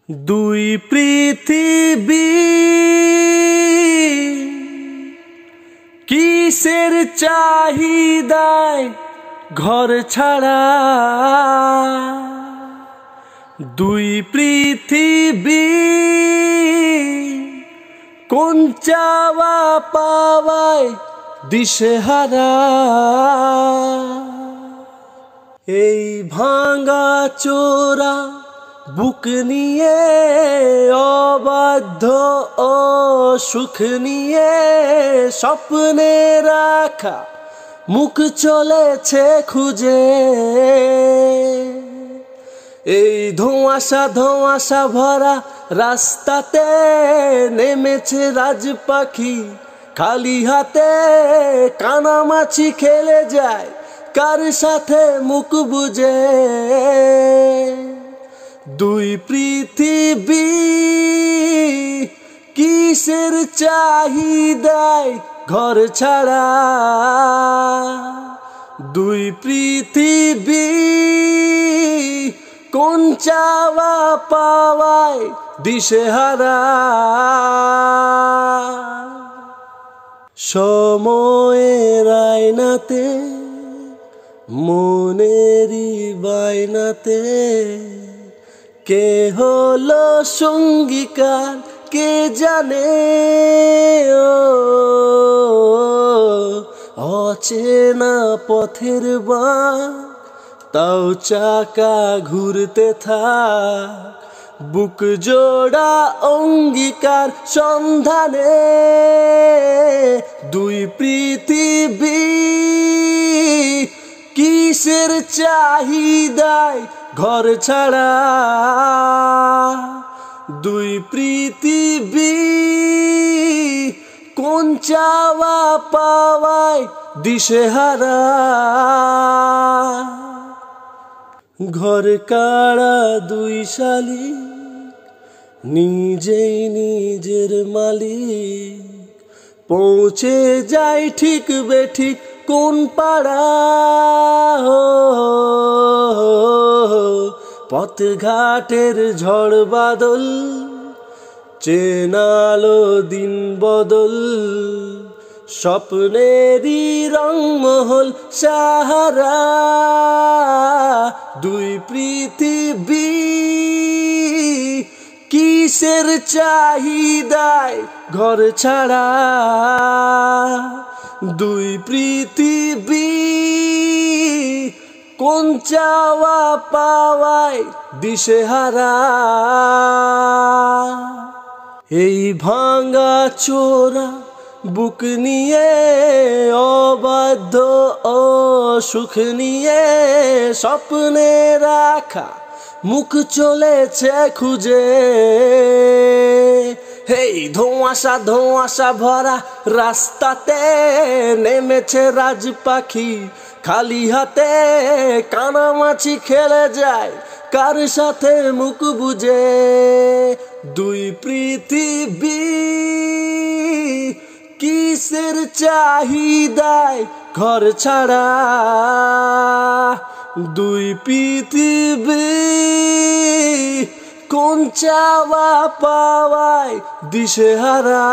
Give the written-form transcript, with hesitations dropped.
দুই পৃথিবী কিসের চাহিদায় ঘর ছাড়া, দুই পৃথিবী কোন চাওয়া পাওয়ায় দিশেহারা। এই ভাঙা চোরা বুক নিয়ে অবাধ্য সুখ নিয়ে স্বপ্নে রাখা মুখ চলেছে খুঁজে। এই ধোঁয়াশা ধোঁয়াশা ভরা রাস্তাতে নেমেছে রাজ পাখি খালি হাতে, কানামাছি খেলে যায় কার সাথে মুখ বুঝে। দুই পৃথিবী কিসের চাহিদায় ঘর ছাড়া, দুই পৃথিবী কোন চাওয়া পাওয়ায় দিশেহারা। সময়ের আয়নাতে মনেরই বায়নাতে কে হলো সঙ্গীকার কে জানে। অচেনা পথের বাঁক তাও চাকা ঘুরতে থাক, বুক জোড়া অঙ্গীকার সন্ধানে। দুই পৃথিবী কিসের চাহিদায় ঘর ছাড়া, দুই পৃথিবী কোন চাওয়া পাওয়ায় দিশেহারা। ঘর কাড়া দুই শালিক নিজেই নিজের মালিক, পৌঁছে যায় ঠিক বেঠিক কোন পাড়া। পথঘাটের ঝড় বাদল চেনালো দিন বদল, স্বপ্নেরই রংমহল সাহারা। দুই পৃথিবী কিসের চাহিদায় ঘর ছাড়া, দুই পৃথিবী কোন চাওয়া পাওয়ায় দিশেহারা। এই ভাঙা চোরা বুক নিয়ে অবাধ্য সুখ নিয়ে স্বপ্নে রাখা মুখ চলেছে খুঁজে। এই ধোঁয়াশা ধোঁয়াশা ভরা রাস্তাতে নেমেছে রাজ পাখি খালি হাতে, কানামাছি খেলে যায় কার সাথে মুখ বুঝে। দুই পৃথিবী কিসের চাহিদায় ঘর ছাড়া, দুই পৃথিবী কোন চাওয়া পাওয়ায় দিশেহারা।